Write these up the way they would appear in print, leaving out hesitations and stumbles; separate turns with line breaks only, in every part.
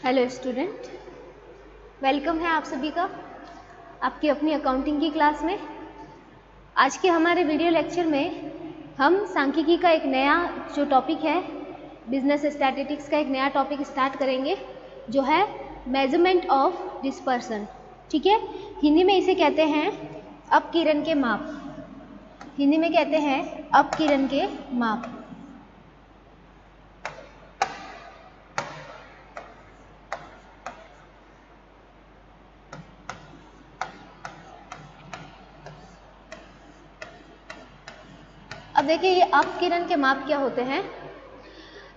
Hello student, welcome है आप सभी का आपकी अपनी अकाउंटिंग की क्लास में। आज के हमारे वीडियो लेक्चर में हम सांख्यिकी का एक नया जो टॉपिक है, बिजनेस स्टैटिस्टिक्स का एक नया टॉपिक स्टार्ट करेंगे जो है मेजरमेंट ऑफ डिस्पर्सन। ठीक है, हिंदी में इसे कहते हैं अपकिरण के माप। हिंदी में कहते हैं अपकिरण के माप। अब देखिए ये अपकिरण के माप क्या होते हैं।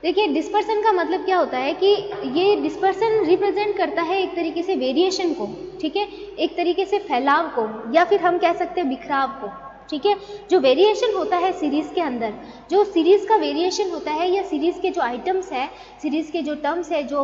देखिए डिस्पर्सन का मतलब क्या होता है कि ये डिस्पर्सन रिप्रेजेंट करता है एक तरीके से वेरिएशन को, ठीक है, एक तरीके से फैलाव को, या फिर हम कह सकते हैं बिखराव को। ठीक है, जो वेरिएशन होता है सीरीज के अंदर, जो सीरीज का वेरिएशन होता है या सीरीज के जो आइटम्स है, सीरीज के जो टर्म्स है, जो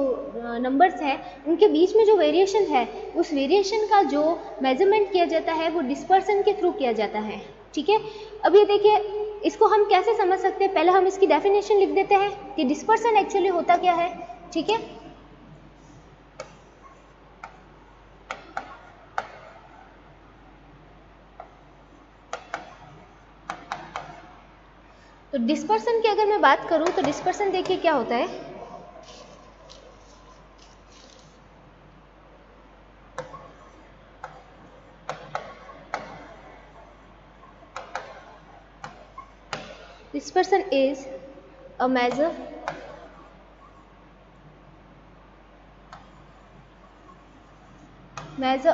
नंबर्स है, उनके बीच में जो वेरिएशन है, उस वेरिएशन का जो मेजरमेंट किया जाता है वो डिस्पर्सन के थ्रू किया जाता है। ठीक है, अब ये देखिए इसको हम कैसे समझ सकते हैं, पहले हम इसकी डेफिनेशन लिख देते हैं कि डिस्पर्सन एक्चुअली होता क्या है। ठीक है, तो डिस्पर्सन की अगर मैं बात करूं तो डिस्पर्सन देखिए क्या होता है। Dispersion is a measure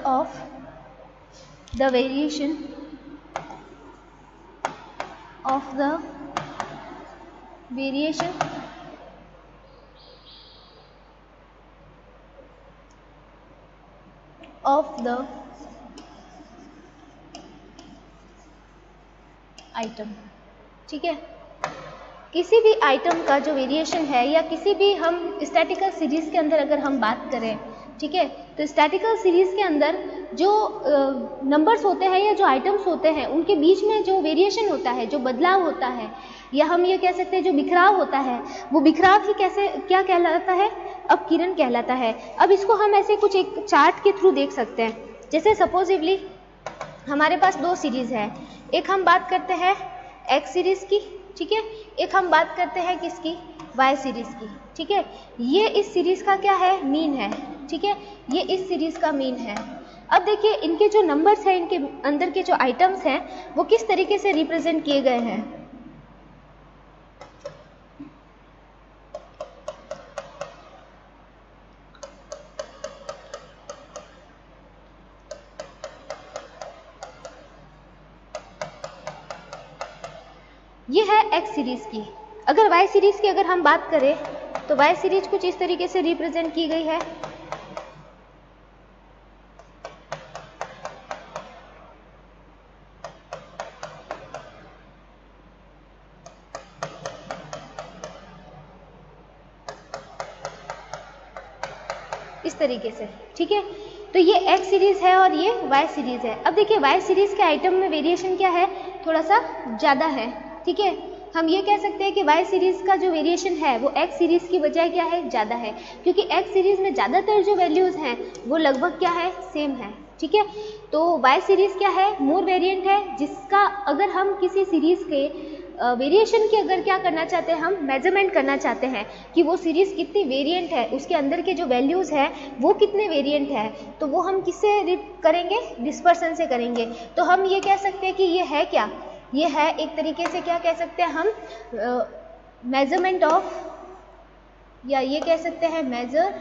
of the variation of the item. ठीक है, किसी भी आइटम का जो वेरिएशन है, या किसी भी हम स्टैटिकल सीरीज के अंदर अगर हम बात करें, ठीक है, तो स्टैटिकल सीरीज के अंदर जो नंबर्स होते हैं या जो आइटम्स होते हैं उनके बीच में जो वेरिएशन होता है, जो बदलाव होता है, या हम ये कह सकते हैं जो बिखराव होता है, वो बिखराव ही कैसे क्या कहलाता है, अपकिरण कहलाता है। अब इसको हम ऐसे कुछ एक चार्ट के थ्रू देख सकते हैं। जैसे सपोजिवली हमारे पास दो सीरीज है, एक हम बात करते हैं एक्स सीरीज की, ठीक है, एक हम बात करते हैं किसकी, वाई सीरीज की। ठीक है, ये इस सीरीज का क्या है, मीन है। ठीक है, ये इस सीरीज का मीन है। अब देखिए इनके जो नंबर्स हैं, इनके अंदर के जो आइटम्स हैं, वो किस तरीके से रिप्रेजेंट किए गए हैं। ये है एक्स सीरीज की। अगर वाई सीरीज की अगर हम बात करें तो वाई सीरीज कुछ इस तरीके से रिप्रेजेंट की गई है। इस तरीके से। ठीक है, तो ये एक्स सीरीज है और ये वाई सीरीज है। अब देखिए वाई सीरीज के आइटम में वेरिएशन क्या है, थोड़ा सा ज़्यादा है। ठीक है, हम ये कह सकते हैं कि वाई सीरीज का जो वेरिएशन है वो एक्स सीरीज की बजाय क्या है, ज़्यादा है, क्योंकि एक्स सीरीज में ज़्यादातर जो वैल्यूज़ हैं वो लगभग क्या है, सेम है। ठीक है, तो वाई सीरीज क्या है, मोर वेरिएंट है, जिसका अगर हम किसी सीरीज के वेरिएशन की अगर क्या करना चाहते हैं, हम मेजरमेंट करना चाहते हैं कि वो सीरीज़ कितनी वेरिएंट है, उसके अंदर के जो वैल्यूज़ है वो कितने वेरिएंट है, तो वो हम किससे करेंगे, डिस्पर्सन से करेंगे। तो हम ये कह सकते हैं कि ये है क्या, ये है एक तरीके से क्या कह सकते हैं हम, मेजरमेंट ऑफ, या ये कह सकते हैं मेजर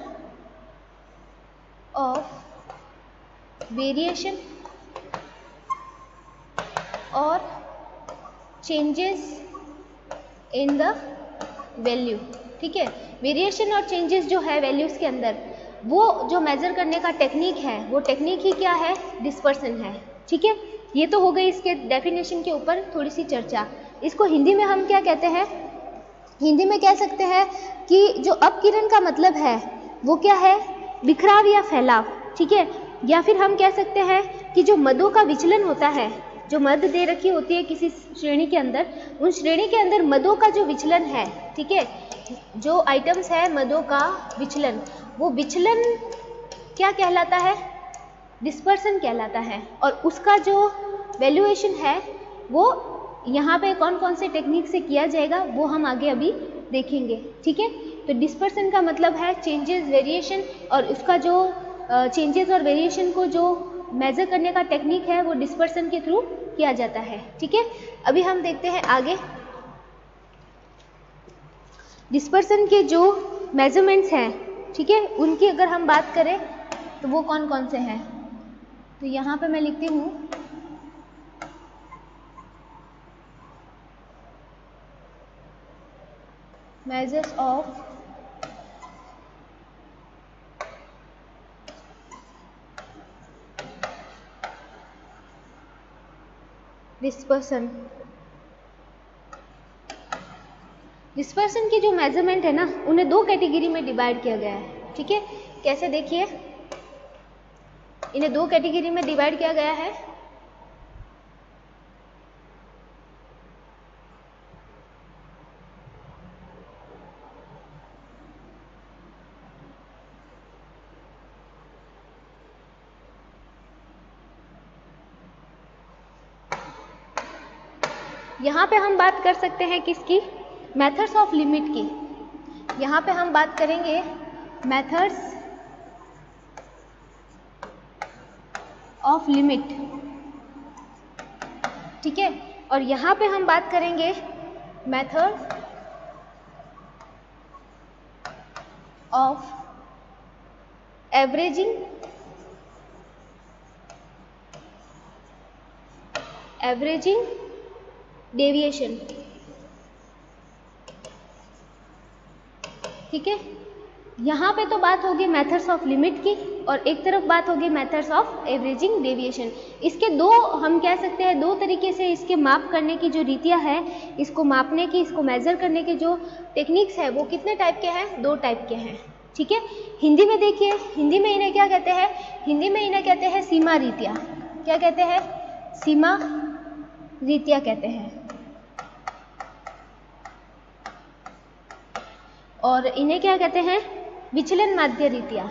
ऑफ वेरिएशन और चेंजेस इन द वैल्यू। ठीक है, वेरिएशन और चेंजेस जो है वैल्यूज़ के अंदर, वो जो मेज़र करने का टेक्निक है, वो टेक्निक ही क्या है, डिस्पर्सन है। ठीक है, ये तो हो गई इसके डेफिनेशन के ऊपर थोड़ी सी चर्चा। इसको हिंदी में हम क्या कहते हैं, हिंदी में कह सकते हैं कि जो अपकिरण का मतलब है वो क्या है, बिखराव या फैलाव। ठीक है, या फिर हम कह सकते हैं कि जो मदों का विचलन होता है, जो मद दे रखी होती है किसी श्रेणी के अंदर, उन श्रेणी के अंदर मदों का जो विचलन है, ठीक है, जो आइटम्स है मदों का विचलन, वो विचलन क्या कहलाता है? डिस्पर्सन कहलाता है। और उसका जो वैल्यूएशन है वो यहाँ पे कौन कौन से टेक्निक से किया जाएगा वो हम आगे अभी देखेंगे, ठीक है। तो डिस्पर्सन का मतलब है चेंजेस, वेरिएशन, और उसका जो चेंजेस और वेरिएशन को जो मेजर करने का टेक्निक है वो डिस्पर्सन के थ्रू किया जाता है, ठीक है। अभी हम देखते हैं आगे डिस्पर्सन के जो मेजरमेंट्स हैं, ठीक है, उनकी अगर हम बात करें तो वो कौन कौन से हैं। तो यहाँ पे मैं लिखती हूँ measures of dispersion। डिस्पर्सन की जो मेजरमेंट है ना, उन्हें दो कैटेगरी में डिवाइड किया गया है, ठीक है। कैसे देखिए, इन्हें दो कैटेगरी में डिवाइड किया गया है। यहाँ पे हम बात कर सकते हैं किसकी? मेथड्स ऑफ लिमिट की। यहाँ पे हम बात करेंगे मेथड्स ऑफ लिमिट, ठीक है। और यहाँ पे हम बात करेंगे मेथड ऑफ एवरेजिंग, डेविएशन, ठीक है। यहाँ पे तो बात होगी मेथड्स ऑफ लिमिट की, और एक तरफ बात होगी मेथड्स ऑफ एवरेजिंग डेविएशन। इसके दो, हम कह सकते हैं दो तरीके से इसके माप करने की जो रीतियाँ है, इसको मापने की, इसको मेजर करने के जो टेक्निक्स है वो कितने टाइप के हैं? दो टाइप के हैं, ठीक है। हिंदी में देखिए, हिंदी में इन्हें क्या कहते हैं? हिंदी में इन्हें कहते हैं सीमा रीतियाँ। क्या कहते हैं? सीमा रीतियाँ कहते हैं। और इन्हें क्या कहते हैं? विचलन माध्य रीतियाँ।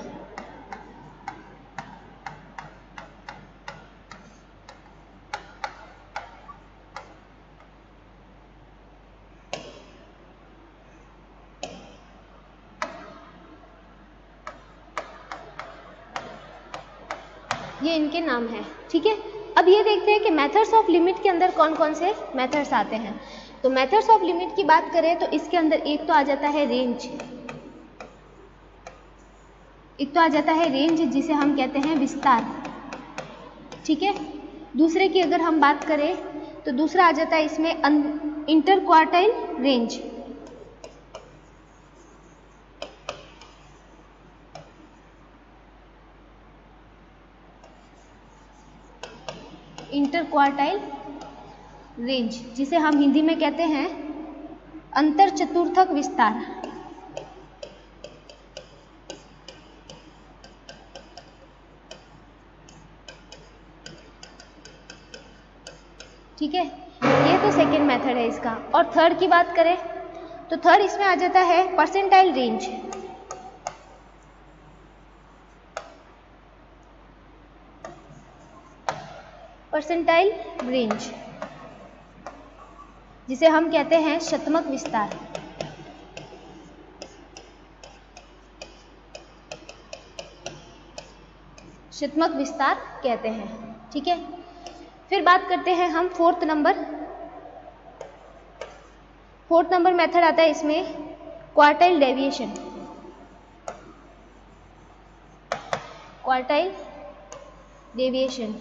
ये इनके नाम है, ठीक है। अब ये देखते हैं कि मेथड्स ऑफ लिमिट के अंदर कौन कौन से मेथड्स आते हैं। तो मेथड्स ऑफ लिमिट की बात करें तो इसके अंदर एक तो आ जाता है रेंज, एक तो आ जाता है रेंज जिसे हम कहते हैं विस्तार, ठीक है। दूसरे की अगर हम बात करें तो दूसरा आ जाता है इसमें inter quartile range, inter quartile range जिसे हम हिंदी में कहते हैं अंतर चतुर्थक विस्तार, ठीक है। ये तो सेकेंड मेथड है इसका। और थर्ड की बात करें तो थर्ड इसमें आ जाता है परसेंटाइल रेंज, परसेंटाइल रेंज जिसे हम कहते हैं शतमक विस्तार, शतमक विस्तार कहते हैं, ठीक है। फिर बात करते हैं हम फोर्थ नंबर मेथड आता है इसमें क्वार्टाइल डेविएशन, क्वार्टाइल डेविएशन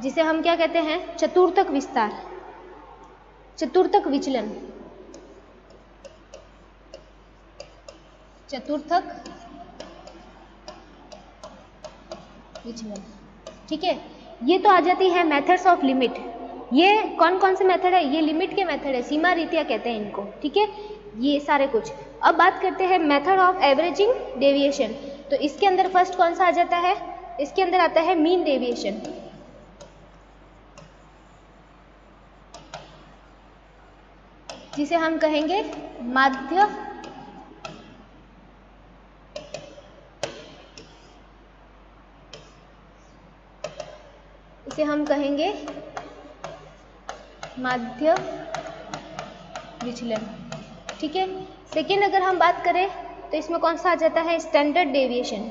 जिसे हम क्या कहते हैं? चतुर्थक विस्तार, चतुर्थक विचलन, चतुर्थक विचलन, ठीक है। ये तो आ जाती है मेथड्स ऑफ लिमिट। ये कौन कौन से मेथड है? ये लिमिट के मेथड है, सीमा रीतियाँ कहते हैं इनको, ठीक है। ये सारे कुछ। अब बात करते हैं मेथड ऑफ एवरेजिंग डेविएशन। तो इसके अंदर फर्स्ट कौन सा आ जाता है, इसके अंदर आता है मीन डेविएशन। जिसे हम कहेंगे माध्य इसे हम कहेंगे माध्य विचलन। ठीक है। सेकेंड अगर हम बात करें तो इसमें कौन सा आ जाता है, स्टैंडर्ड डेविएशन।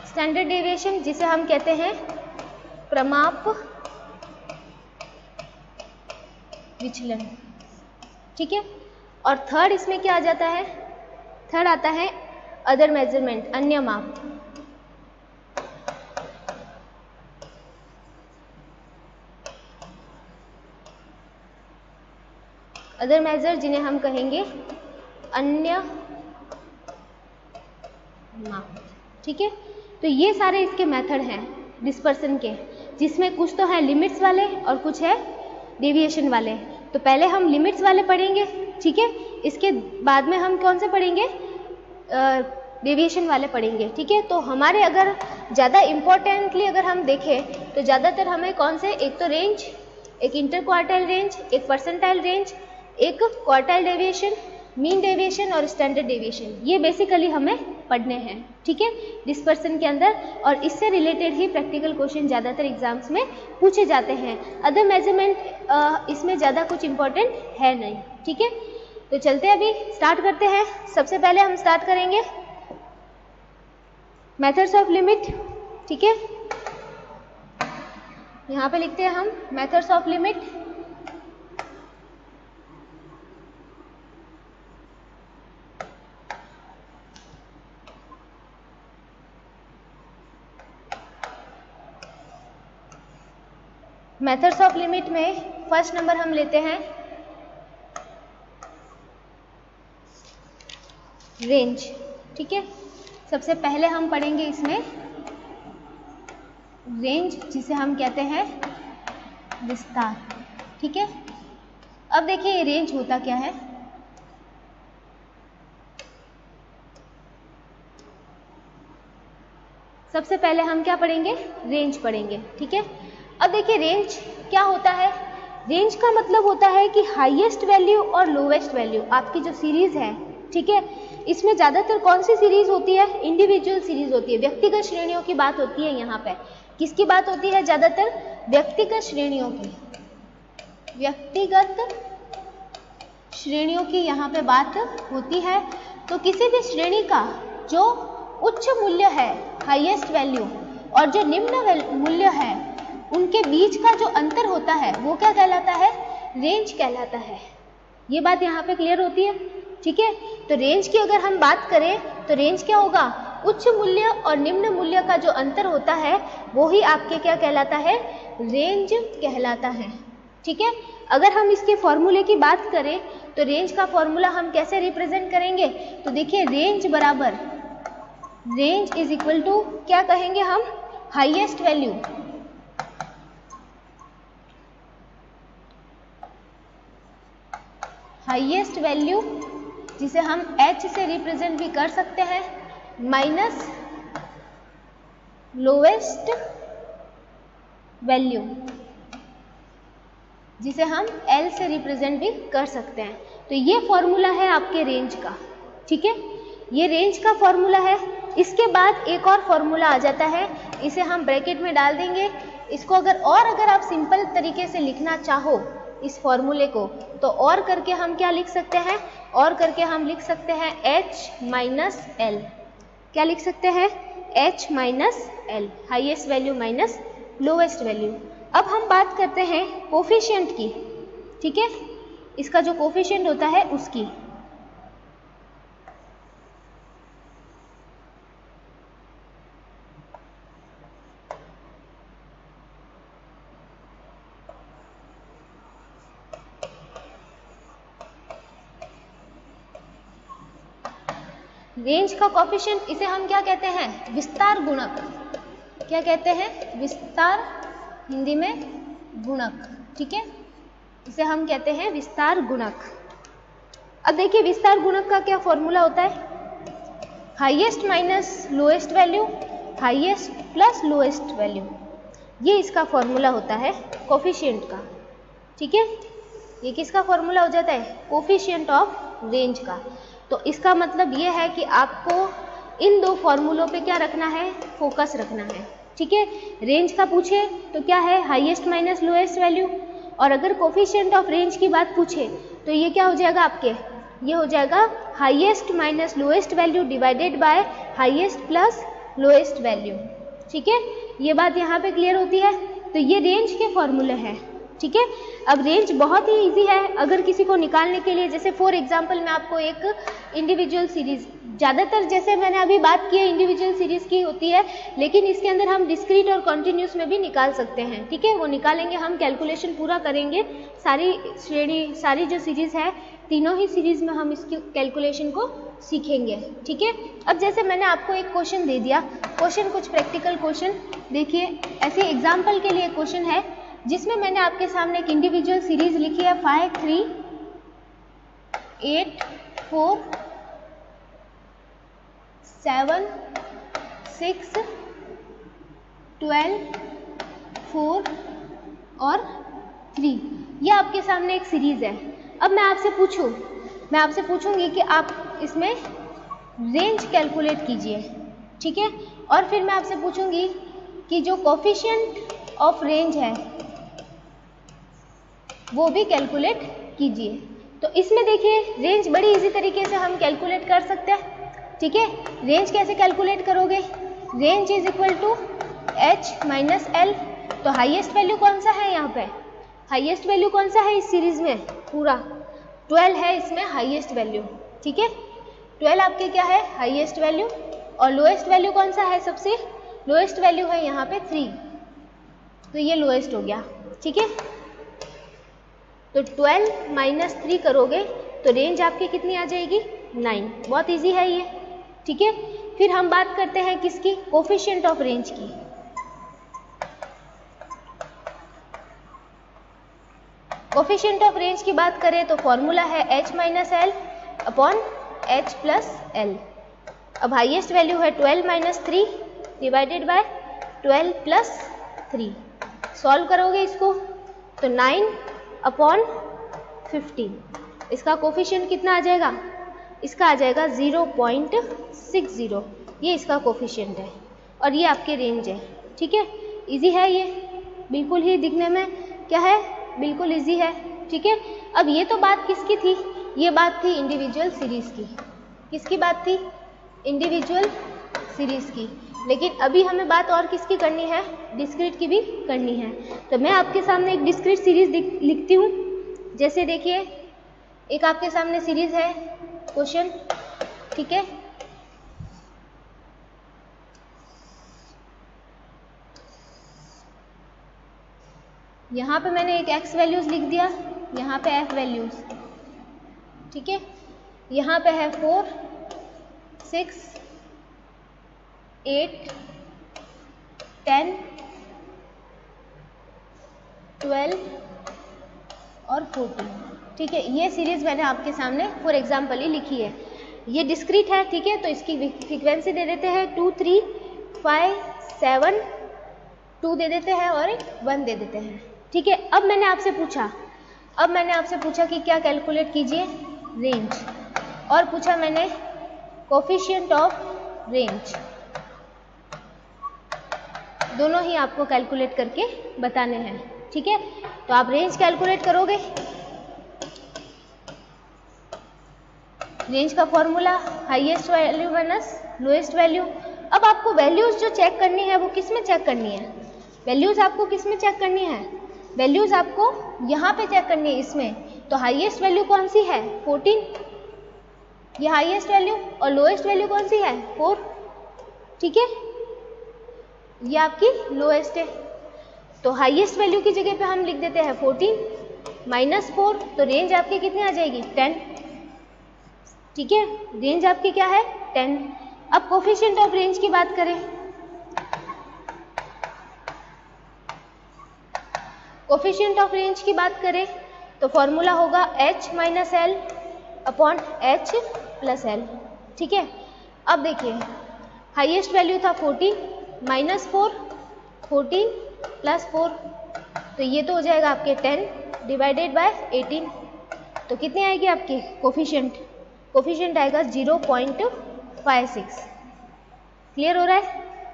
स्टैंडर्ड डेविएशन जिसे हम कहते हैं प्रमाप विचलन। ठीक है। और थर्ड इसमें क्या आ जाता है, थर्ड आता है अदर मेजरमेंट, अन्य माप। अदर मेजर जिन्हें हम कहेंगे अन्य माप। ठीक है। तो ये सारे इसके मेथड हैं डिस्पर्सन के, जिसमें कुछ तो है लिमिट्स वाले और कुछ है डेविएशन वाले। तो पहले हम लिमिट्स वाले पढ़ेंगे। ठीक है। इसके बाद में हम कौन से पढ़ेंगे, डेविएशन वाले पढ़ेंगे। ठीक है। तो हमारे अगर ज़्यादा इम्पोर्टेंटली अगर हम देखें तो ज़्यादातर हमें कौन से, एक तो रेंज, एक इंटर क्वार्टाइल रेंज, एक परसेंटाइल रेंज, एक क्वार्टाइल डेविएशन, मीन डेविएशन और स्टैंडर्ड डेविएशन, ये बेसिकली हमें पढ़ने हैं। ठीक है, डिस्पर्सन के अंदर। और इससे रिलेटेड ही प्रैक्टिकल क्वेश्चन ज़्यादातर एग्जाम्स में पूछे जाते हैं। अदर मेजरमेंट इसमें ज़्यादा कुछ इम्पोर्टेंट है नहीं। ठीक है। तो चलते हैं, अभी स्टार्ट करते हैं। सबसे पहले हम स्टार्ट करेंगे मेथड्स ऑफ लिमिट। ठीक है, यहाँ पे लिखते हैं हम methods of limit. Methods of limit में फर्स्ट नंबर हम लेते हैं रेंज। ठीक है, सबसे पहले हम पढ़ेंगे इसमें रेंज, जिसे हम कहते हैं विस्तार। ठीक है, अब देखिए ये रेंज होता क्या है। सबसे पहले हम क्या पढ़ेंगे, रेंज पढ़ेंगे। ठीक है, अब देखिए रेंज क्या होता है। रेंज का मतलब होता है कि हाईएस्ट वैल्यू और लोवेस्ट वैल्यू आपकी जो सीरीज है, ठीक है, इसमें ज़्यादातर कौन सी सीरीज होती है, इंडिविजुअल सीरीज होती है, व्यक्तिगत श्रेणियों की बात होती है। यहाँ पे किसकी बात होती है, ज़्यादातर व्यक्तिगत श्रेणियों की, व्यक्तिगत श्रेणियों की यहाँ पे बात होती है। तो किसी भी श्रेणी का जो उच्च मूल्य है, हाईएस्ट वैल्यू, और जो निम्न मूल्य है, उनके बीच का जो अंतर होता है वो क्या कहलाता है, रेंज कहलाता है। ये बात यहाँ पे क्लियर होती है। ठीक है, तो रेंज की अगर हम बात करें तो रेंज क्या होगा, उच्च मूल्य और निम्न मूल्य का जो अंतर होता है वो ही आपके क्या कहलाता है, रेंज कहलाता है। ठीक है, अगर हम इसके फॉर्मूले की बात करें तो रेंज का फॉर्मूला हम कैसे रिप्रेजेंट करेंगे, तो देखिए रेंज बराबर, रेंज इज इक्वल टू क्या कहेंगे हम, हाईएस्ट वैल्यू हाईएस्ट वैल्यू, जिसे हम h से रिप्रेजेंट भी कर सकते हैं, माइनस लोवेस्ट वैल्यू, जिसे हम L से रिप्रेजेंट भी कर सकते हैं। तो ये फॉर्मूला है आपके रेंज का। ठीक है, ये रेंज का फॉर्मूला है। इसके बाद एक और फॉर्मूला आ जाता है, इसे हम ब्रैकेट में डाल देंगे। इसको अगर आप सिंपल तरीके से लिखना चाहो इस फॉर्मूले को, तो और करके हम क्या लिख सकते हैं, और करके हम लिख सकते हैं h माइनस एल। क्या लिख सकते हैं, h minus L, highest value minus lowest value. अब हम बात करते हैं कोफिशिएंट की। ठीक है, इसका जो कोफिशिएंट होता है उसकी। रेंज का कोफिशिएंट, इसे हम क्या कहते हैं, विस्तार गुणक। क्या कहते हैं, विस्तार, हिंदी में गुणक, ठीक है, इसे हम कहते हैं विस्तार गुणक। अब देखिए विस्तार गुणक का क्या फॉर्मूला होता है, highest minus lowest value, highest plus lowest value, ये इसका फॉर्मूला होता है कोफिशिएंट का, ठीक है। ये किसका फॉर्मूला हो जाता है, कोफिशिएंट ऑफ रेंज का। तो इसका मतलब ये है कि आपको इन दो फॉर्मूलों पे क्या रखना है, फोकस रखना है, ठीक है। रेंज का पूछे तो क्या है, हाईएस्ट माइनस लोएस्ट वैल्यू, और अगर कोफिशिएंट ऑफ रेंज की बात पूछे तो ये क्या हो जाएगा आपके, ये हो जाएगा highest minus lowest value divided by highest plus lowest value, ठीक है। ये बात यहाँ पे क्लियर होती है। तो ये रेंज के फॉर्मूले हैं, ठीक है। अब रेंज बहुत ही इजी है अगर किसी को निकालने के लिए, जैसे फॉर एग्जांपल मैं आपको एक इंडिविजुअल सीरीज, ज़्यादातर जैसे मैंने अभी बात की है इंडिविजुअल सीरीज की होती है, लेकिन इसके अंदर हम डिस्क्रीट और कॉन्टिन्यूस में भी निकाल सकते हैं, ठीक है। वो निकालेंगे, हम कैलकुलेशन पूरा करेंगे, सारी श्रेणी, सारी जो सीरीज है तीनों ही सीरीज में हम इसकी कैलकुलेशन को सीखेंगे, ठीक है। अब जैसे मैंने आपको एक क्वेश्चन दे दिया, क्वेश्चन कुछ प्रैक्टिकल क्वेश्चन देखिए, ऐसे एग्जाम्पल के लिए क्वेश्चन है जिसमें मैंने आपके सामने एक इंडिविजुअल सीरीज लिखी है 5, 3, 8, 4, 7, 6, 12, 4 और 3, ये आपके सामने एक सीरीज है। अब मैं आपसे पूछूंगी कि आप इसमें रेंज कैलकुलेट कीजिए, ठीक है। और फिर मैं आपसे पूछूंगी कि जो कोफिशिएंट ऑफ रेंज है वो भी कैलकुलेट कीजिए। तो इसमें देखिए रेंज बड़ी इजी तरीके से हम कैलकुलेट कर सकते हैं, ठीक है। रेंज कैसे कैलकुलेट करोगे, range is equal to h minus L. तो हाईएस्ट वैल्यू कौन सा है, यहाँ पे हाईएस्ट वैल्यू कौन सा है इस सीरीज में, पूरा 12 है इसमें हाईएस्ट वैल्यू, ठीक है। 12 आपके क्या है, हाईएस्ट वैल्यू, और लोएस्ट वैल्यू कौन सा है, सबसे लोएस्ट वैल्यू है यहाँ पे 3, तो ये लोएस्ट हो गया, ठीक है। तो 12 माइनस 3 करोगे तो रेंज आपकी कितनी आ जाएगी, 9। बहुत इजी है ये, ठीक है। फिर हम बात करते हैं किसकी, कोफिशिएंट ऑफ रेंज की। कोफिशिएंट ऑफ रेंज की बात करें तो फॉर्मूला है h minus L upon h plus L. अब हाईएस्ट वैल्यू है 12 minus 3 divided by 12 plus 3। Solve करोगे इसको तो 9 अपॉन 15, इसका कोफिशिएंट कितना आ जाएगा, इसका आ जाएगा 0.60, ये इसका कोफिशिएंट है और ये आपकी रेंज है, ठीक है। इजी है ये, बिल्कुल ही दिखने में क्या है, बिल्कुल इजी है, ठीक है। अब ये तो बात किसकी थी, ये बात थी इंडिविजुअल सीरीज की। किसकी बात थी, इंडिविजुअल सीरीज की। लेकिन अभी हमें बात और किसकी करनी है, डिस्क्रीट की भी करनी है। तो मैं आपके सामने एक डिस्क्रीट सीरीज लिखती हूँ। जैसे देखिए एक आपके सामने सीरीज है क्वेश्चन, ठीक है। यहाँ पे मैंने एक x वैल्यूज लिख दिया, यहाँ पे f वैल्यूज, ठीक है। यहाँ पे है 4, 6, 8, 10, 12 और 14, ठीक है। ये सीरीज मैंने आपके सामने फॉर एग्जाम्पल ही लिखी है। ये डिस्क्रीट है, ठीक है। तो इसकी फ्रीक्वेंसी दे देते हैं 2, 3, 5, 7, 2 दे देते हैं और 1 दे देते हैं, ठीक है। अब मैंने आपसे पूछा कि क्या कैलकुलेट कीजिए, रेंज, और पूछा मैंने कोफिशिएंट ऑफ रेंज। दोनों ही आपको कैलकुलेट करके बताने हैं, ठीक है। तो आप रेंज कैलकुलेट करोगे, रेंज का formula highest value minus lowest value. अब आपको वैल्यूज जो चेक करनी है वो किस में चेक करनी है, वैल्यूज आपको किस में चेक करनी है, वैल्यूज आपको यहाँ पे चेक करनी है इसमें। तो हाईएस्ट वैल्यू कौन सी है, 14, ये हाईएस्ट वैल्यू, और लोएस्ट वैल्यू कौन सी है, 4, ठीक है। ये आपकी लोएस्ट है। तो हाईएस्ट वैल्यू की जगह पे हम लिख देते हैं 14 माइनस 4, तो रेंज आपकी कितनी आ जाएगी, 10, ठीक है, रेंज आपकी क्या है 10। अब कोफिशिएंट ऑफ रेंज की बात करें, कोफिशिएंट ऑफ रेंज की बात करें तो फॉर्मूला होगा h minus L upon h plus L. ठीक है, अब देखिए हाईएस्ट वैल्यू था 14 माइनस 4, 14 प्लस 4, तो ये तो हो जाएगा आपके 10 डिवाइडेड बाय 18, तो कितनी आएगी आपकी कोफिशिएंट, कोफिशिएंट आएगा 0.56। क्लियर हो रहा है?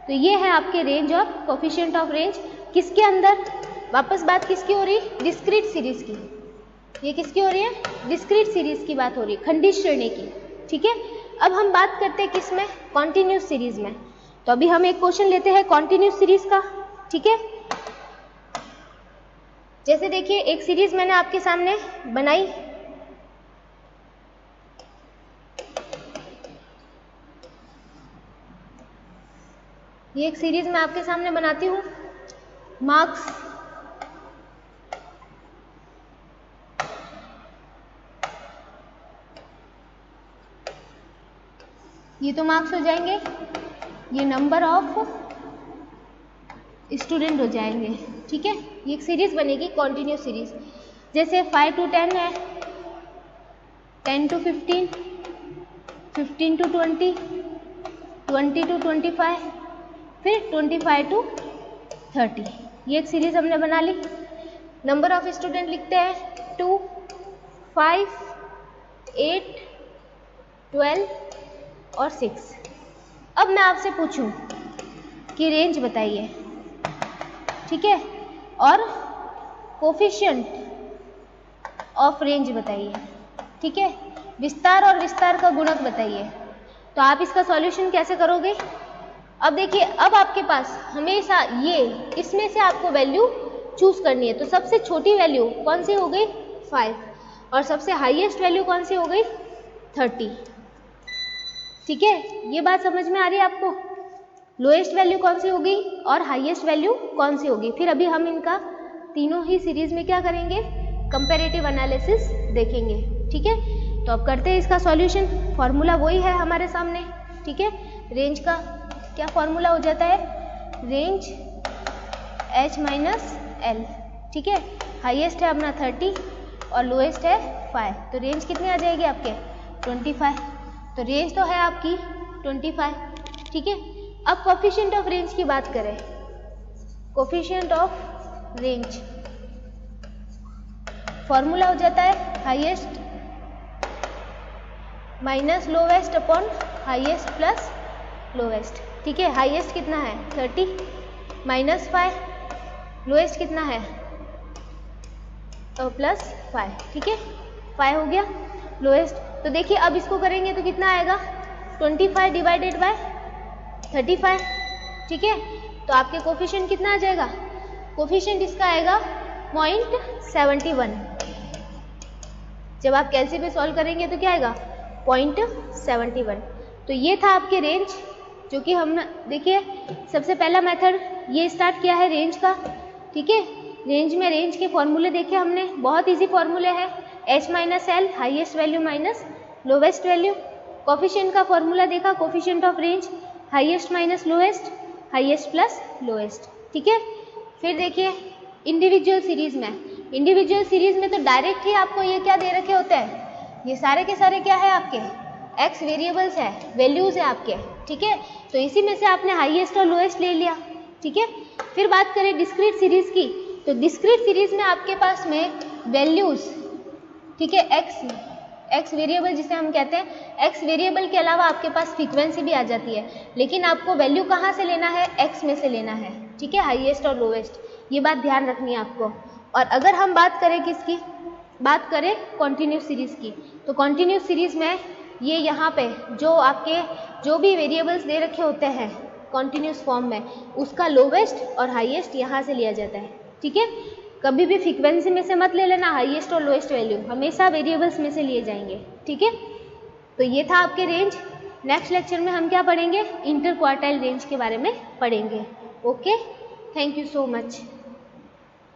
तो ये है आपके रेंज और कोफिशिएंट ऑफ रेंज। किसके अंदर, वापस बात किसकी हो रही, डिस्क्रीट सीरीज की। ये किसकी हो रही है, डिस्क्रीट सीरीज की बात हो रही है, खंडित श्रेणी की। ठीक है, अब हम बात करते हैं किस में, कॉन्टिन्यूस सीरीज में। तो अभी हम एक क्वेश्चन लेते हैं कॉन्टिन्यूस सीरीज का। ठीक है, जैसे देखिए एक सीरीज मैंने आपके सामने बनाई, ये एक सीरीज मैं आपके सामने बनाती हूँ, मार्क्स ये तो मार्क्स हो जाएंगे, ये नंबर ऑफ स्टूडेंट हो जाएंगे। ठीक है, ये एक सीरीज बनेगी कॉन्टिन्यूस सीरीज, जैसे 5 to 10 है, 10 to 15, 15 to 20, 20 to 25, फिर 25 to 30। ये एक सीरीज हमने बना ली। नंबर ऑफ स्टूडेंट लिखते हैं 2, 5, 8, 12 और 6। अब मैं आपसे पूछूं कि रेंज बताइए, ठीक है, और कोफिशिएंट ऑफ रेंज बताइए। ठीक है, विस्तार और विस्तार का गुणक बताइए। तो आप इसका सॉल्यूशन कैसे करोगे? अब देखिए, अब आपके पास हमेशा ये इसमें से आपको वैल्यू चूज करनी है। तो सबसे छोटी वैल्यू कौन सी हो गई 5, और सबसे हाईएस्ट वैल्यू कौन सी हो गई 30। ठीक है, ये बात समझ में आ रही है आपको? लोएस्ट वैल्यू कौन सी होगी और हाईएस्ट वैल्यू कौन सी होगी। फिर अभी हम इनका तीनों ही सीरीज में क्या करेंगे, कंपैरेटिव एनालिसिस देखेंगे। ठीक है, तो अब करते हैं इसका सॉल्यूशन। फॉर्मूला वही है हमारे सामने। ठीक है, रेंज का क्या फॉर्मूला हो जाता है, रेंज h माइनस एल। ठीक है, हाईएस्ट है अपना 30 और लोएस्ट है 5, तो रेंज कितनी आ जाएगी आपके 25। तो रेंज तो है आपकी 25। ठीक है, अब कोफिशिएंट ऑफ रेंज की बात करें, कोफिशिएंट ऑफ रेंज फॉर्मूला हो जाता है highest minus lowest upon highest plus lowest. ठीक है, हाईएस्ट कितना है 30 माइनस 5, लोएस्ट कितना है प्लस 5। ठीक है, 5 हो गया लोएस्ट। तो देखिए अब इसको करेंगे तो कितना आएगा 25 डिवाइडेड बाय 35। ठीक है, तो आपके कोफिशिएंट कितना आ जाएगा, कोफिशिएंट इसका आएगा 0.71। जब आप कैलसी पे सॉल्व करेंगे तो क्या आएगा 0.71। तो ये था आपके रेंज, जो कि हम देखिए सबसे पहला मेथड ये स्टार्ट किया है रेंज का। ठीक है, रेंज में रेंज के फॉर्मूले देखे हमने, बहुत इजी फॉर्मूले हैं, h minus L highest value minus lowest value. Coefficient का फॉर्मूला देखा, coefficient of range highest minus lowest, highest plus lowest. ठीक है, फिर देखिए इंडिविजुअल सीरीज में, इंडिविजुअल सीरीज में तो डायरेक्ट ही आपको ये क्या दे रखे होते हैं, ये सारे के सारे क्या है आपके x वेरिएबल्स है, वैल्यूज है आपके। ठीक है, तो इसी में से आपने हाईएस्ट और लोएस्ट ले लिया। ठीक है, फिर बात करें डिस्क्रीट सीरीज की, तो डिस्क्रीट सीरीज में आपके पास में वैल्यूज, ठीक है, x वेरिएबल जिसे हम कहते हैं, x वेरिएबल के अलावा आपके पास फ्रीक्वेंसी भी आ जाती है, लेकिन आपको वैल्यू कहाँ से लेना है, x में से लेना है। ठीक है, हाईएस्ट और लोएस्ट, ये बात ध्यान रखनी है आपको। और अगर हम बात करें किसकी, बात करें कॉन्टिन्यूस सीरीज की, तो कॉन्टिन्यूस सीरीज में ये यहाँ पे जो आपके जो भी वेरिएबल्स दे रखे होते हैं कॉन्टिन्यूस फॉर्म में, उसका लोवेस्ट और हाईएस्ट यहाँ से लिया जाता है। ठीक है, कभी भी फ्रीक्वेंसी में से मत ले लेना हाईएस्ट और लोएस्ट वैल्यू, हमेशा वेरिएबल्स में से लिए जाएंगे। ठीक है, तो ये था आपके रेंज। नेक्स्ट लेक्चर में हम क्या पढ़ेंगे, इंटर क्वार्टाइल रेंज के बारे में पढ़ेंगे। Okay, thank you so much.